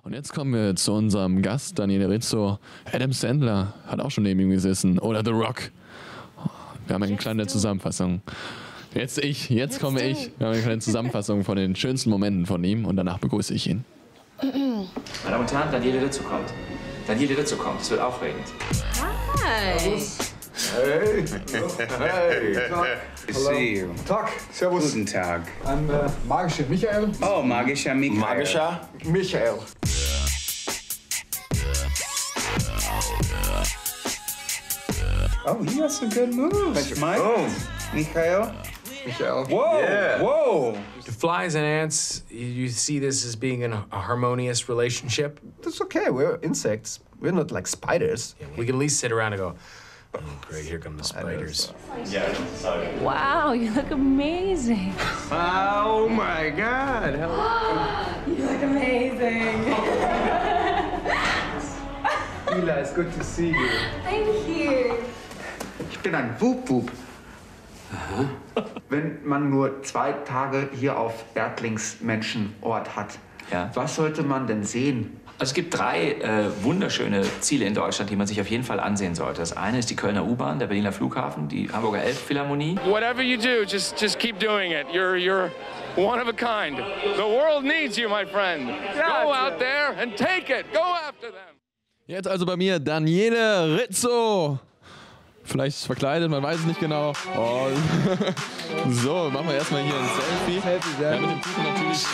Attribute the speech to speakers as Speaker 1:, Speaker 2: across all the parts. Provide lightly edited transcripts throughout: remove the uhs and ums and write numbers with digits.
Speaker 1: Und jetzt kommen wir zu unserem Gast, Daniele Rizzo. Adam Sandler hat auch schon neben ihm gesessen. Oder The Rock. Wir haben eine kleine Zusammenfassung. Jetzt komme ich. Wir haben eine kleine Zusammenfassung von den schönsten Momenten von ihm und danach begrüße ich ihn.
Speaker 2: Meine Damen und Herren, Daniele Rizzo kommt. Daniele Rizzo kommt, es wird aufregend.
Speaker 3: Hi.
Speaker 4: Hey. Hey.
Speaker 5: See you.
Speaker 4: Tag, servus.
Speaker 5: Guten Tag.
Speaker 4: Ein magischer Michael.
Speaker 5: Oh, magischer Michael.
Speaker 2: Magischer?
Speaker 4: Michael.
Speaker 5: Oh, he has some good moves. Mike.
Speaker 4: Oh.
Speaker 5: Michael.
Speaker 4: Michael.
Speaker 5: Whoa,
Speaker 4: Yeah.
Speaker 5: whoa.
Speaker 6: The flies and ants, you see this as being a harmonious relationship.
Speaker 4: That's okay, we're insects. We're not like spiders.
Speaker 6: We can at least sit around and go, oh, great, here come the spiders.
Speaker 3: Wow, you look amazing.
Speaker 5: Oh my God.
Speaker 3: You look amazing.
Speaker 4: Ila, it's good to see you.
Speaker 3: Thank you.
Speaker 7: Ich bin ein Wub-Wub. Wenn man nur 2 Tage hier auf Erdlingsmenschenort hat,
Speaker 2: Ja.
Speaker 7: was sollte man denn sehen?
Speaker 2: Also es gibt 3 wunderschöne Ziele in Deutschland, die man sich auf jeden Fall ansehen sollte. Das eine ist die Kölner U-Bahn, der Berliner Flughafen, die Hamburger Elbphilharmonie.
Speaker 8: Whatever you do, just keep doing it. You're one of a kind. The world needs you, my friend. Go out there and take it. Go after them.
Speaker 1: Jetzt also bei mir Daniele Rizzo. Vielleicht verkleidet, man weiß es nicht genau. Oh. So, machen wir erstmal hier ein Selfie. Ja, mit dem Kuchen natürlich.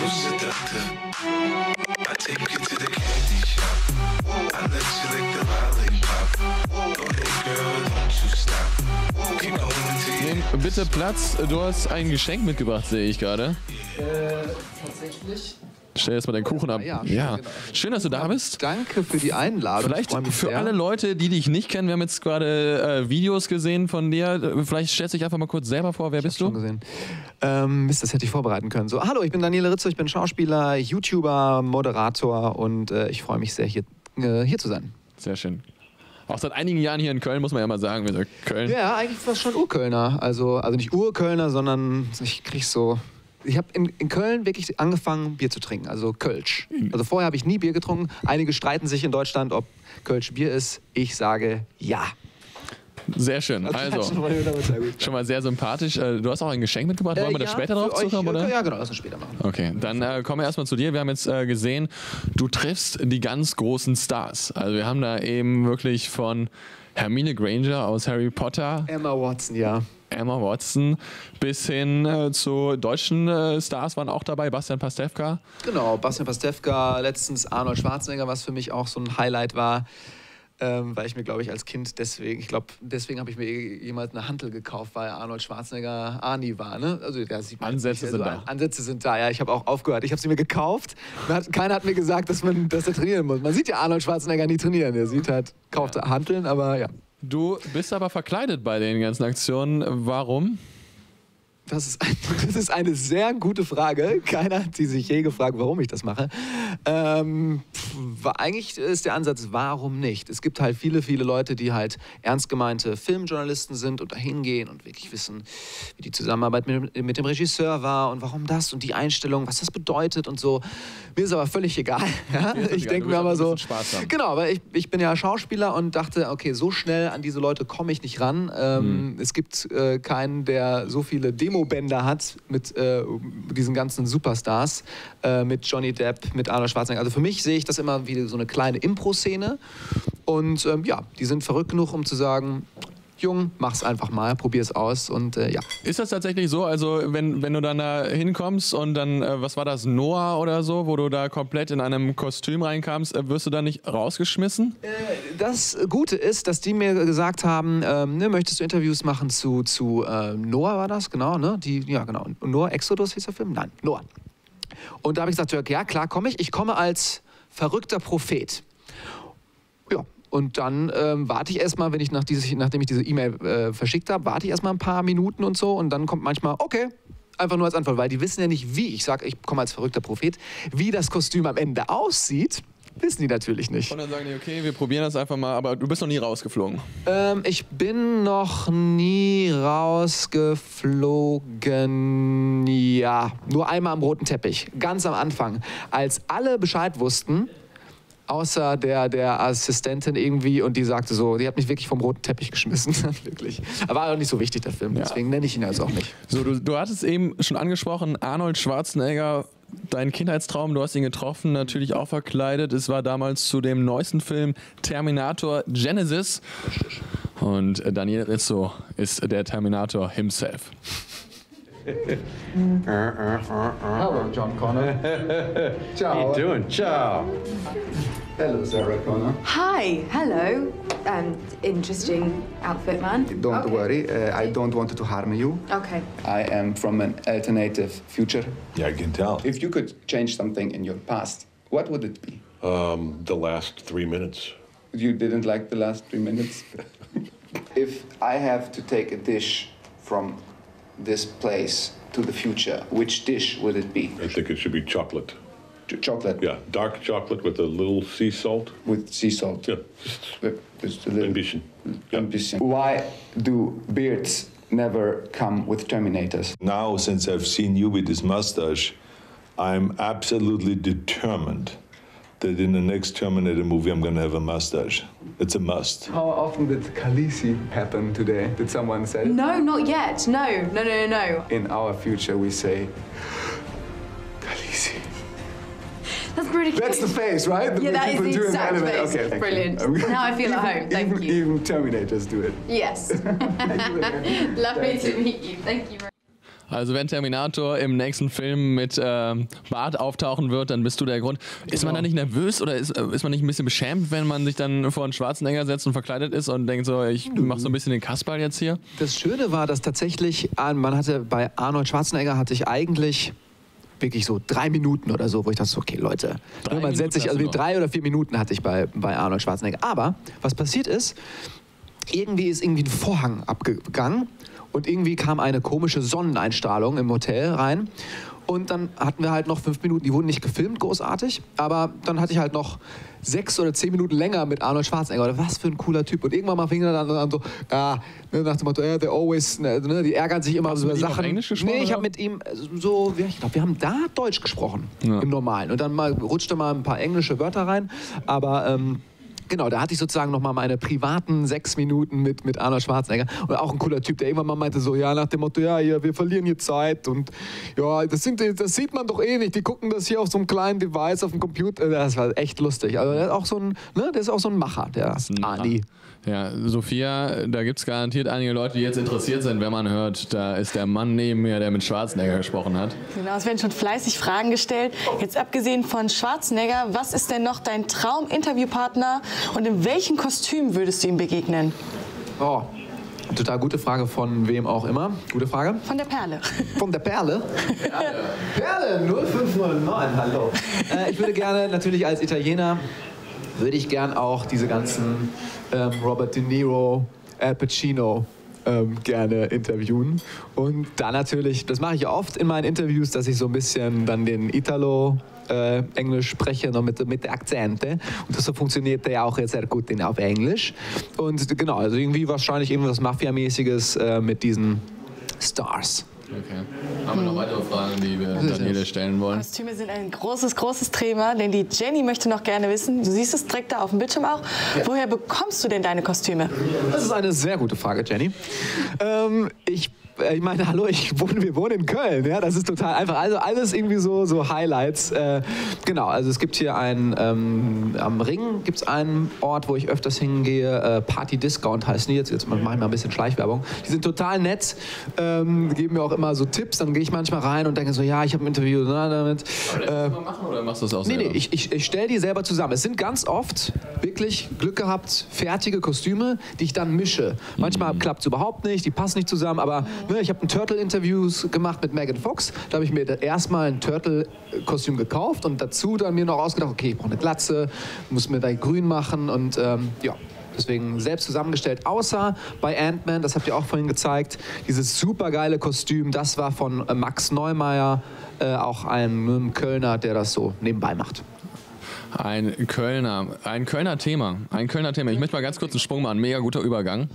Speaker 1: Nimm bitte Platz, du hast ein Geschenk mitgebracht, sehe ich gerade.
Speaker 9: Tatsächlich.
Speaker 1: Stell erstmal deinen Kuchen ab.
Speaker 9: Ja,
Speaker 1: Ja.
Speaker 9: genau.
Speaker 1: Schön, dass du da bist.
Speaker 9: Danke für die Einladung.
Speaker 1: Vielleicht
Speaker 9: Ich freu mich
Speaker 1: für
Speaker 9: sehr.
Speaker 1: alle Leute, die dich nicht kennen, wir haben jetzt gerade Videos gesehen von dir. Vielleicht stellst du dich einfach mal kurz selber vor. Wer bist
Speaker 9: Schon
Speaker 1: du?
Speaker 9: gesehen. Mist, das hätte ich vorbereiten können. So, hallo, ich bin Daniele Rizzo, ich bin Schauspieler, YouTuber, Moderator und ich freue mich sehr, hier zu sein.
Speaker 1: Sehr schön. Auch seit einigen Jahren hier in Köln, muss man ja mal sagen. Wir sind Köln.
Speaker 9: Ja, eigentlich fast schon Urkölner. Also nicht Urkölner, sondern ich krieg so... Ich habe in Köln wirklich angefangen, Bier zu trinken, also Kölsch. Also vorher habe ich nie Bier getrunken. Einige streiten sich in Deutschland, ob Kölsch Bier ist. Ich sage ja.
Speaker 1: Sehr schön. Also, schon mal sehr sympathisch. Du hast auch ein Geschenk mitgebracht. Wollen wir das später drauf zukommen, oder?
Speaker 9: Ja, genau, lass uns später machen.
Speaker 1: Okay, dann kommen wir erstmal zu dir. Wir haben jetzt gesehen, du triffst die ganz großen Stars. Also wir haben da eben wirklich von Hermine Granger aus Harry Potter,
Speaker 9: Emma Watson, ja.
Speaker 1: Emma Watson, bis hin zu deutschen Stars waren auch dabei, Bastian Pastewka.
Speaker 9: Genau, Bastian Pastewka, letztens Arnold Schwarzenegger, was für mich auch so ein Highlight war, weil ich mir, glaube ich, als Kind deswegen habe ich mir jemals eine Hantel gekauft, weil Arnold Schwarzenegger Arnie war, ne? Also da sieht man
Speaker 1: Ansätze sind da.
Speaker 9: Ansätze sind da, ja. Ich habe auch aufgehört. Ich habe sie mir gekauft. Keiner hat mir gesagt, dass er trainieren muss. Man sieht ja Arnold Schwarzenegger nie trainieren. Er sieht halt, kauft Hanteln, aber ja.
Speaker 1: Du bist aber verkleidet bei den ganzen Aktionen. Warum?
Speaker 9: Das ist eine sehr gute Frage. Keiner hat sich je gefragt, warum ich das mache. Eigentlich ist der Ansatz, warum nicht? Es gibt halt viele Leute, die halt ernst gemeinte Filmjournalisten sind und da hingehen und wirklich wissen, wie die Zusammenarbeit mit dem Regisseur war und warum das und die Einstellung, was das bedeutet und so. Mir ist aber völlig egal. Ja? Ich denke mir immer so, genau, weil ich bin ja Schauspieler und dachte, okay, so schnell an diese Leute komme ich nicht ran. Es gibt keinen, der so viele Demobänder hat mit diesen ganzen Superstars, mit Johnny Depp, mit Arnold Schwarzenegger. Also für mich sehe ich das immer wie so eine kleine Impro-Szene und ja, die sind verrückt genug, um zu sagen, Jung, mach's einfach mal, probier's aus und ja.
Speaker 1: Ist das tatsächlich so, also wenn du dann da hinkommst und dann, was war das, Noah oder so, wo du da komplett in einem Kostüm reinkamst, wirst du da nicht rausgeschmissen?
Speaker 9: Das Gute ist, dass die mir gesagt haben, ne, möchtest du Interviews machen zu Noah war das, genau, ne? Ja, genau. Noah, Exodus hieß der Film? Nein, Noah. Und da habe ich gesagt, ja klar, komme ich. Ich komme als verrückter Prophet. Ja, und dann warte ich erstmal, nachdem ich diese E-Mail verschickt habe, warte ich erstmal ein paar Minuten und so und dann kommt manchmal, okay, einfach nur als Antwort, weil die wissen ja nicht, wie. Ich sage, ich komme als verrückter Prophet. Wie das Kostüm am Ende aussieht, wissen die natürlich nicht.
Speaker 1: Und dann sagen die, okay, wir probieren das einfach mal, aber du bist noch nie rausgeflogen.
Speaker 9: Ich bin noch nie rausgeflogen, ja, nur einmal am roten Teppich, ganz am Anfang. Als alle Bescheid wussten, außer der Assistentin irgendwie und die sagte so, die hat mich wirklich vom roten Teppich geschmissen, wirklich. Aber war auch nicht so wichtig, der Film, deswegen nenne ich ihn jetzt auch nicht.
Speaker 1: So, du hattest eben schon angesprochen, Arnold Schwarzenegger, dein Kindheitstraum, du hast ihn getroffen, natürlich auch verkleidet. Es war damals zu dem neuesten Film Terminator Genesis. Und Daniel Rizzo ist der Terminator himself.
Speaker 5: Hello, John Connor. Ciao. How you doing? Ciao. Hello, Sarah Connor.
Speaker 3: Hi, hello. Interesting outfit, man.
Speaker 5: Don't worry, I don't want to harm you.
Speaker 3: Okay.
Speaker 5: I am from an alternative future.
Speaker 10: Yeah, I can tell.
Speaker 5: If you could change something in your past, what would it be?
Speaker 10: The last 3 minutes.
Speaker 5: You didn't like the last 3 minutes? If I have to take a dish from this place to the future, which dish would it be?
Speaker 10: I think it should be chocolate.
Speaker 5: Chocolate?
Speaker 10: Yeah, dark chocolate with a little sea salt.
Speaker 5: With sea salt?
Speaker 10: Yeah.
Speaker 5: Just a little.
Speaker 10: Ambition. Yeah.
Speaker 5: Ambition. Why do beards never come with Terminators?
Speaker 10: Now, since I've seen you with this mustache, I'm absolutely determined that in the next Terminator movie I'm gonna have a mustache. It's a must.
Speaker 5: How often did Khaleesi happen today? Did someone say it?
Speaker 3: No, not yet. No.
Speaker 5: In our future we say, Khaleesi.
Speaker 3: That's pretty cute.
Speaker 5: That's the face, right?
Speaker 3: Yeah, that is the exact face.
Speaker 5: Okay, thank
Speaker 3: Brilliant.
Speaker 5: you.
Speaker 3: Now I feel at home. Thank you.
Speaker 5: Even Terminators do it.
Speaker 3: Yes. Lovely to meet you. Thank you very much.
Speaker 1: Also wenn Terminator im nächsten Film mit Bart auftauchen wird, dann bist du der Grund. Ist man da nicht nervös oder ist man nicht ein bisschen beschämt, wenn man sich dann vor einen Schwarzenegger setzt und verkleidet ist und denkt so, ich mach so ein bisschen den Kasperl jetzt hier?
Speaker 9: Das Schöne war, dass tatsächlich, bei Arnold Schwarzenegger hatte ich eigentlich wirklich so 3 Minuten oder so, wo ich dachte, okay Leute, man setzt sich, also 3 oder 4 Minuten hatte ich bei Arnold Schwarzenegger. Aber was passiert ist, irgendwie ist ein Vorhang abgegangen. Und irgendwie kam eine komische Sonneneinstrahlung im Hotel rein. Und dann hatten wir halt noch 5 Minuten, die wurden nicht gefilmt, großartig. Aber dann hatte ich halt noch 6 oder 10 Minuten länger mit Arnold Schwarzenegger. Was für ein cooler Typ. Und irgendwann mal fing er dann an so, nach dem Motto, they're always, die ärgern sich immer über Sachen.
Speaker 1: Englisch gesprochen?
Speaker 9: Nee, ich habe mit ihm so, ich glaube, wir haben da Deutsch gesprochen, im Normalen. Und dann rutschte mal ein paar englische Wörter rein. Aber genau, da hatte ich sozusagen nochmal meine privaten 6 Minuten mit Arnold Schwarzenegger. Und auch ein cooler Typ, der irgendwann mal meinte so, ja, nach dem Motto, ja, hier, wir verlieren hier Zeit. Und ja, das sieht man doch eh nicht. Die gucken das hier auf so einem kleinen Device auf dem Computer. Das war echt lustig. Also der ist auch so ein Macher, der Arnie.
Speaker 1: Ja, Sophia, da gibt es garantiert einige Leute, die jetzt interessiert sind, wenn man hört, da ist der Mann neben mir, der mit Schwarzenegger gesprochen hat.
Speaker 11: Genau, es werden schon fleißig Fragen gestellt. Jetzt abgesehen von Schwarzenegger, was ist denn noch dein Traum-Interviewpartner und in welchem Kostüm würdest du ihm begegnen?
Speaker 9: Oh, total gute Frage von wem auch immer. Gute Frage.
Speaker 11: Von der Perle.
Speaker 9: Von der Perle? Perle 0509, hallo. Ich würde gerne natürlich als Italiener, würde ich gern auch diese ganzen Robert De Niro, Al Pacino gerne interviewen. Und dann natürlich, das mache ich oft in meinen Interviews, dass ich so ein bisschen dann den Italo Englisch spreche, noch mit der Akzente. Und das so funktioniert ja auch jetzt sehr gut auf Englisch. Und genau, also irgendwie wahrscheinlich irgendwas Mafia-mäßiges mit diesen Stars.
Speaker 1: Okay. Haben wir noch weitere Fragen, die wir Daniele stellen wollen?
Speaker 11: Kostüme sind ein großes Thema, denn die Jenny möchte noch gerne wissen, du siehst es direkt da auf dem Bildschirm auch, woher bekommst du denn deine Kostüme?
Speaker 9: Das ist eine sehr gute Frage, Jenny. Ich meine, hallo, wir wohnen in Köln, ja, das ist total einfach. Also alles irgendwie so Highlights. Genau, also es gibt hier am Ring gibt es einen Ort, wo ich öfters hingehe, Party Discount heißen die jetzt mache ich mal ein bisschen Schleichwerbung. Die sind total nett, geben mir auch immer so Tipps, dann gehe ich manchmal rein und denke so, ja, ich habe ein Interview damit.
Speaker 1: Aber lässt du mal machen oder machst du das auch selber?
Speaker 9: Nee, ich stelle die selber zusammen. Es sind ganz oft wirklich Glück gehabt, fertige Kostüme, die ich dann mische. Manchmal klappt es überhaupt nicht, die passen nicht zusammen, aber ich habe ein Turtle-Interview gemacht mit Megan Fox. Da habe ich mir erstmal ein Turtle-Kostüm gekauft und dazu dann mir noch ausgedacht, okay, ich brauche eine Glatze, muss mir da grün machen und ja. Deswegen selbst zusammengestellt, außer bei Ant-Man, das habt ihr auch vorhin gezeigt, dieses supergeile Kostüm, das war von Max Neumeier, auch ein Kölner, der das so nebenbei macht.
Speaker 1: Ein Kölner Thema. Ich möchte mal ganz kurz einen Sprung machen. Mega guter Übergang.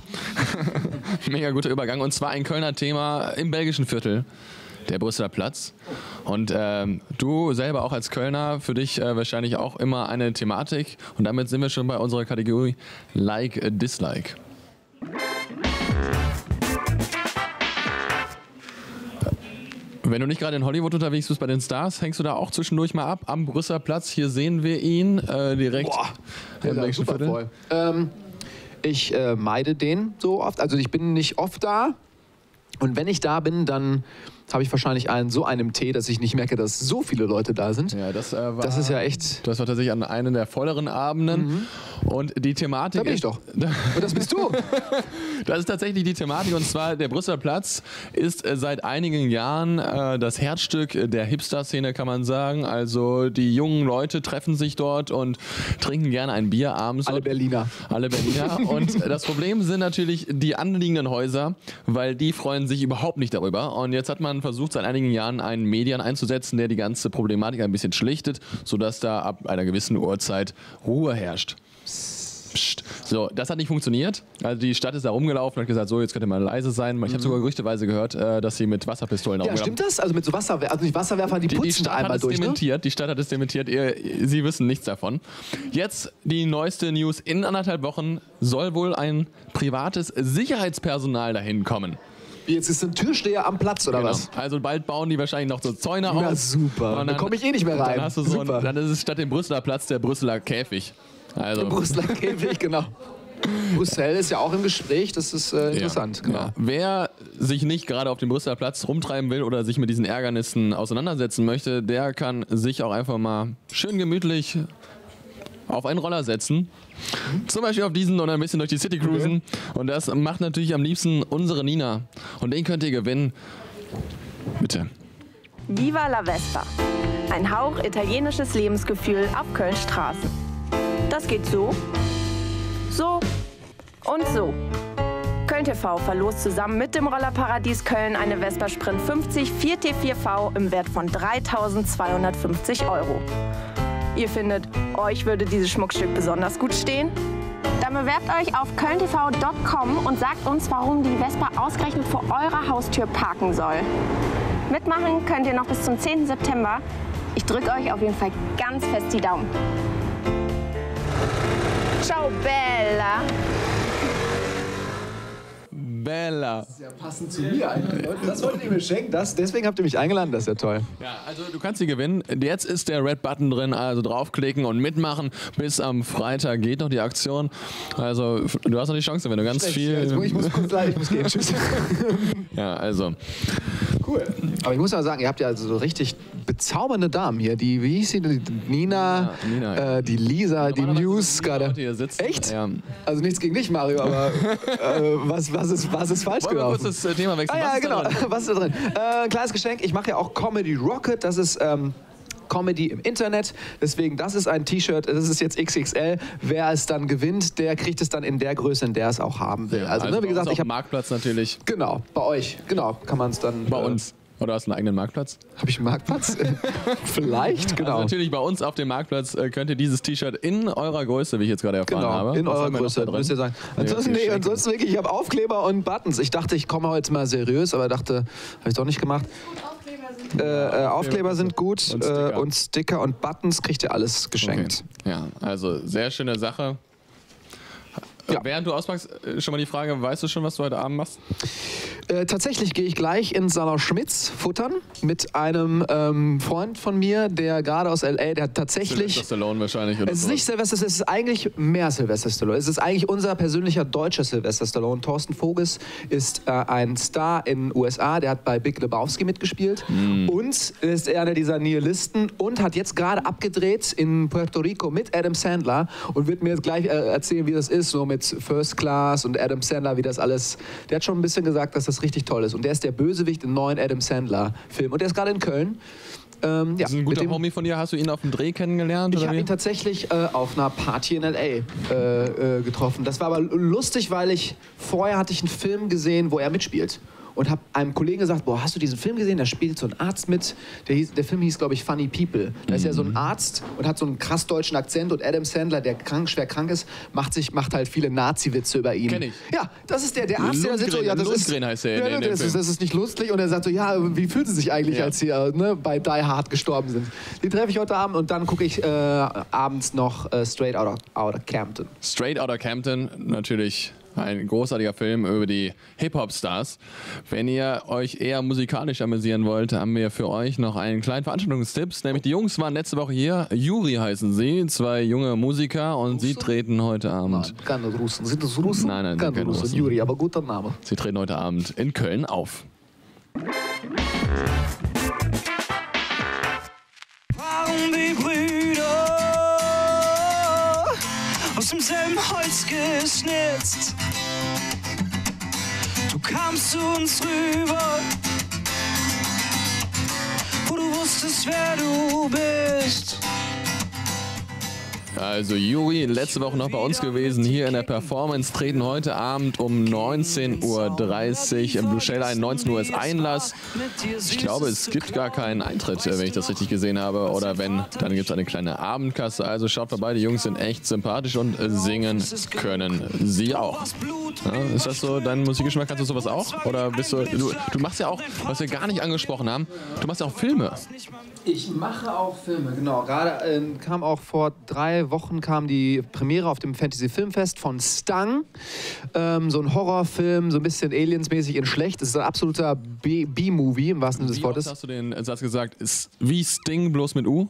Speaker 1: Und zwar ein Kölner Thema im belgischen Viertel. der Brüsseler Platz. Und du selber auch als Kölner, für dich wahrscheinlich auch immer eine Thematik. Und damit sind wir schon bei unserer Kategorie Like, Dislike. Wenn du nicht gerade in Hollywood unterwegs bist bei den Stars, hängst du da auch zwischendurch mal ab am Brüsseler Platz. Hier sehen wir ihn direkt im nächsten
Speaker 9: super
Speaker 1: Viertel.
Speaker 9: voll. Ich meide den so oft. Also ich bin nicht oft da. Und wenn ich da bin, dann habe ich wahrscheinlich so einen Tee, dass ich nicht merke, dass so viele Leute da sind.
Speaker 1: Ja, das
Speaker 9: ist ja echt...
Speaker 1: Das war tatsächlich an einem der volleren Abenden. Und die Thematik...
Speaker 9: Da bin ich doch. Und das bist du.
Speaker 1: Das ist tatsächlich die Thematik. Und zwar, der Brüsseler Platz ist seit einigen Jahren das Herzstück der Hipster-Szene, kann man sagen. Also die jungen Leute treffen sich dort und trinken gerne ein Bier abends.
Speaker 9: Alle Berliner.
Speaker 1: Alle Berliner. Und das Problem sind natürlich die anliegenden Häuser, weil die freuen sich überhaupt nicht darüber. Und jetzt hat man versucht, seit einigen Jahren einen Median einzusetzen, der die ganze Problematik ein bisschen schlichtet, sodass da ab einer gewissen Uhrzeit Ruhe herrscht. Psst. So, das hat nicht funktioniert. Also die Stadt ist da rumgelaufen und hat gesagt, so, jetzt könnt ihr mal leise sein. Ich habe sogar gerüchteweise gehört, dass sie mit Wasserpistolen
Speaker 9: stimmt das? Also mit so Wasserwerfern, die putzen da einmal durch, ne?
Speaker 1: Die Stadt hat es dementiert. Sie wissen nichts davon. Jetzt die neueste News. In 1,5 Wochen soll wohl ein privates Sicherheitspersonal dahin kommen.
Speaker 9: Jetzt ist ein Türsteher am Platz, oder was?
Speaker 1: Also bald bauen die wahrscheinlich noch so Zäune aus.
Speaker 9: Na super, da komme ich eh nicht mehr rein.
Speaker 1: Dann, hast du dann ist es statt dem Brüsseler Platz der Brüsseler Käfig. Also.
Speaker 9: Der Brüsseler Käfig, genau. Brüssel ist ja auch im Gespräch, das ist interessant.
Speaker 1: Ja.
Speaker 9: Genau.
Speaker 1: Ja. Wer sich nicht gerade auf dem Brüsseler Platz rumtreiben will oder sich mit diesen Ärgernissen auseinandersetzen möchte, der kann sich auch einfach mal schön gemütlich auf einen Roller setzen. Zum Beispiel auf diesen und ein bisschen durch die City cruisen. Und das macht natürlich am liebsten unsere Nina. Und den könnt ihr gewinnen. Bitte.
Speaker 12: Viva la Vespa. Ein Hauch italienisches Lebensgefühl auf Kölns Straßen. Das geht so, so und so. Köln TV verlost zusammen mit dem Rollerparadies Köln eine Vespa Sprint 50 4T4V im Wert von 3.250 €. Ihr findet, euch würde dieses Schmuckstück besonders gut stehen? Dann bewerbt euch auf kölntv.com und sagt uns, warum die Vespa ausgerechnet vor eurer Haustür parken soll. Mitmachen könnt ihr noch bis zum 10. September. Ich drücke euch auf jeden Fall ganz fest die Daumen. Ciao, Bella.
Speaker 1: Bella.
Speaker 9: Das ist ja passend zu mir eigentlich. Das wolltet ihr mir schenken, deswegen habt ihr mich eingeladen, das ist ja toll.
Speaker 1: Ja, also du kannst sie gewinnen. Jetzt ist der Red Button drin, also draufklicken und mitmachen. Bis am Freitag geht noch die Aktion. Also du hast noch die Chance, wenn du ganz viel...
Speaker 9: Ich muss kurz leiden, ich muss gehen, tschüss.
Speaker 1: Ja, also...
Speaker 9: Cool. Aber ich muss mal sagen, ihr habt ja also so richtig bezaubernde Damen hier. Die, wie hieß sie? Die Nina, die Lisa, die News gerade. Echt?
Speaker 1: Ja.
Speaker 9: Also nichts gegen dich, Mario, aber was ist falsch gelaufen?
Speaker 1: Wollen wir kurz das Thema wechseln?
Speaker 9: Ja, genau. Was ist da drin? Kleines Geschenk. Ich mache ja auch Comedy Rocket. Das ist Comedy im Internet. Deswegen, das ist ein T-Shirt, das ist jetzt XXL. Wer es dann gewinnt, der kriegt es dann in der Größe, in der es auch haben will.
Speaker 1: Ja,
Speaker 9: also ne, wie gesagt, ich habe
Speaker 1: Marktplatz natürlich.
Speaker 9: Genau, bei euch. Genau, kann man es dann...
Speaker 1: Bei uns. Oder hast du einen eigenen Marktplatz?
Speaker 9: Habe ich einen Marktplatz? Vielleicht, genau.
Speaker 1: Also natürlich bei uns auf dem Marktplatz könnt ihr dieses T-Shirt in eurer Größe, wie ich jetzt gerade erfahren habe.
Speaker 9: In eurer Größe, müsst ihr sagen. Ansonsten wirklich, ich habe Aufkleber und Buttons. Ich dachte, ich komme heute mal seriös, aber dachte, habe ich doch nicht gemacht. Aufkleber sind gut und Sticker und Buttons kriegt ihr alles geschenkt.
Speaker 1: Okay. Ja, also sehr schöne Sache. Ja. Während du auspackst, schon mal die Frage, weißt du schon, was du heute Abend machst?
Speaker 9: Tatsächlich gehe ich gleich in Salon Schmitz futtern mit einem Freund von mir, der gerade aus L.A., der hat tatsächlich...
Speaker 1: Sylvester Stallone wahrscheinlich. Oder
Speaker 9: es ist nicht Sylvester, es ist eigentlich mehr Sylvester Stallone. Es ist eigentlich unser persönlicher deutscher Sylvester Stallone. Thorsten Voges ist ein Star in den USA, der hat bei Big Lebowski mitgespielt und ist einer dieser Nihilisten und hat jetzt gerade abgedreht in Puerto Rico mit Adam Sandler und wird mir jetzt gleich erzählen, wie das ist, so mit First Class und Adam Sandler, wie das alles... Der hat schon ein bisschen gesagt, dass das richtig toll ist. Und der ist der Bösewicht im neuen Adam Sandler-Film. Und der ist gerade in Köln.
Speaker 1: Das ist ein guter Homie von dir. Hast du ihn auf dem Dreh kennengelernt?
Speaker 9: Ich habe ihn tatsächlich auf einer Party in L.A. Getroffen. Das war aber lustig, weil vorher hatte ich einen Film gesehen, wo er mitspielt. und habe einem Kollegen gesagt, boah, hast du diesen Film gesehen? Da spielt so ein Arzt mit. Der Film hieß, glaube ich, Funny People. Da ist ja so ein Arzt und hat so einen krass deutschen Akzent und Adam Sandler, der schwer krank ist, macht halt viele Nazi-Witze über ihn.
Speaker 1: Kenn ich.
Speaker 9: Ja, das ist der Arzt, der sitzt so, ja,
Speaker 1: Lundgren heißt der.
Speaker 9: Ja, das ist nicht lustig. Und er sagt so, ja, wie fühlt sie sich eigentlich, als sie bei Die Hard gestorben sind? Die treffe ich heute Abend und dann gucke ich abends noch Straight Outta Compton.
Speaker 1: Straight Outta Compton, natürlich ein großartiger Film über die Hip-Hop-Stars. Wenn ihr euch eher musikalisch amüsieren wollt, haben wir für euch noch einen kleinen Veranstaltungstipps. Nämlich die Jungs waren letzte Woche hier. Juri heißen sie, 2 junge Musiker und sie treten heute Abend...
Speaker 9: Nein, keine Russen. Sind das Russen?
Speaker 1: Nein,
Speaker 9: keine Russen. Juri, aber guter Name.
Speaker 1: Sie treten heute Abend in Köln auf.
Speaker 13: Warum die Brüder aus demselben Holz geschnitzt? Du kamst zu uns rüber, wo du wusstest, wer du bist.
Speaker 1: Also Juri, letzte Woche noch bei uns gewesen, hier in der Performance, treten heute Abend um 19:30 Uhr im Blue Shell ein. 19 Uhr ist Einlass. Ich glaube, es gibt gar keinen Eintritt, wenn ich das richtig gesehen habe. Oder wenn, dann gibt es eine kleine Abendkasse. Also schaut vorbei, die Jungs sind echt sympathisch und singen können sie auch. Ja, ist das so dein Musikgeschmack? Kannst du sowas auch? Oder bist du machst ja auch, was wir gar nicht angesprochen haben, du machst ja auch Filme.
Speaker 9: Ich mache auch Filme, genau. Gerade kam auch vor 3 Wochen die Premiere auf dem Fantasy Filmfest von Stung. So ein Horrorfilm, so ein bisschen Aliens-mäßig in schlecht. Das ist ein absoluter B-Movie im wahrsten Sinne des Wortes.
Speaker 1: Wie oft hast du den Satz gesagt? Ist wie Sting bloß mit U?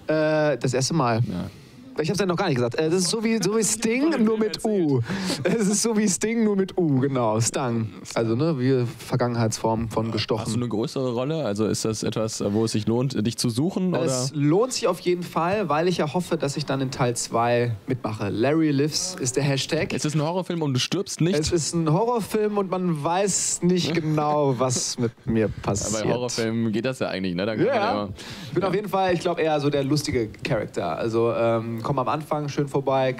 Speaker 9: Das erste Mal. Ja. Ich habe es ja noch gar nicht gesagt. Das ist so wie Sting, nur mit U. Es ist so wie Sting, nur mit U, genau. Stung. Also, wie Vergangenheitsform von gestochen.
Speaker 1: Hast du eine größere Rolle? Also ist das etwas, wo es sich lohnt, dich zu suchen?
Speaker 9: Es lohnt sich auf jeden Fall, weil ich ja hoffe, dass ich dann in Teil 2 mitmache. Larry Lives ist der Hashtag.
Speaker 1: Es ist ein Horrorfilm und du stirbst nicht?
Speaker 9: Es ist ein Horrorfilm und man weiß nicht genau, was mit mir passiert.
Speaker 1: Aber bei Horrorfilmen geht das ja eigentlich, ne?
Speaker 9: Ja, ich bin auf jeden Fall, ich glaube, eher so der lustige Charakter. Also, komm am Anfang schön vorbei,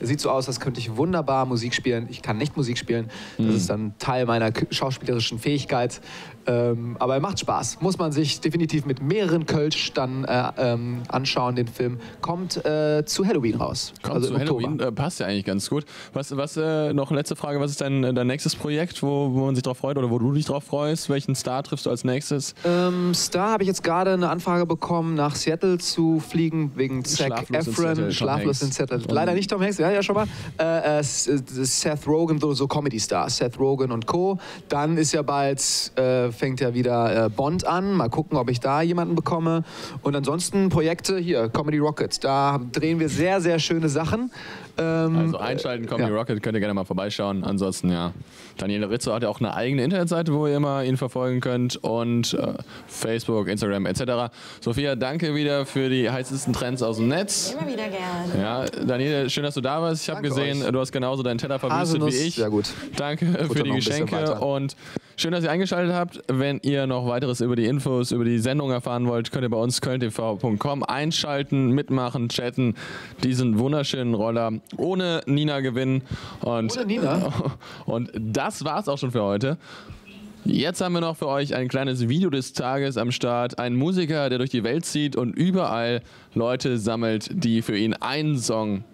Speaker 9: sieht so aus, als könnte ich wunderbar Musik spielen. Ich kann nicht Musik spielen. Das ist dann Teil meiner schauspielerischen Fähigkeit. Aber er macht Spaß. Muss man sich definitiv mit mehreren Kölsch dann anschauen, den Film. Kommt zu Halloween raus.
Speaker 1: Kommt zu Halloween, passt ja eigentlich ganz gut. Was noch letzte Frage, was ist dein nächstes Projekt, wo man sich drauf freut oder wo du dich drauf freust? Welchen Star triffst du als nächstes?
Speaker 9: Star habe ich jetzt gerade eine Anfrage bekommen, nach Seattle zu fliegen, wegen Zac Efron. Schlaflos in Seattle. Leider nicht Tom Hanks, ja schon mal. Seth Rogen, so Comedy-Stars, Seth Rogen und Co. Dann ist ja bald, fängt ja wieder Bond an. Mal gucken, ob ich da jemanden bekomme. Und ansonsten Projekte hier, Comedy Rocket. Da drehen wir sehr, sehr schöne Sachen.
Speaker 1: Also einschalten, Comedy Rocket, könnt ihr gerne mal vorbeischauen. Ansonsten, ja. Daniel Rizzo hat ja auch eine eigene Internetseite, wo ihr immer ihn verfolgen könnt. Und Facebook, Instagram etc. Sophia, danke wieder für die heißesten Trends aus dem Netz.
Speaker 11: Immer wieder gerne.
Speaker 1: Ja, Daniel, schön, dass du da warst. Ich habe gesehen, du hast genauso deinen Teller verwüstet wie ich.
Speaker 9: Sehr gut.
Speaker 1: Danke für die Geschenke und schön, dass ihr eingeschaltet habt. Wenn ihr noch weiteres über die Infos, über die Sendung erfahren wollt, könnt ihr bei uns kölntv.com einschalten, mitmachen, chatten, diesen wunderschönen Roller ohne Nina gewinnen. Und,
Speaker 9: ohne Nina?
Speaker 1: Und das war's auch schon für heute. Jetzt haben wir noch für euch ein kleines Video des Tages am Start. Ein Musiker, der durch die Welt zieht und überall Leute sammelt, die für ihn einen Song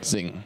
Speaker 1: singen.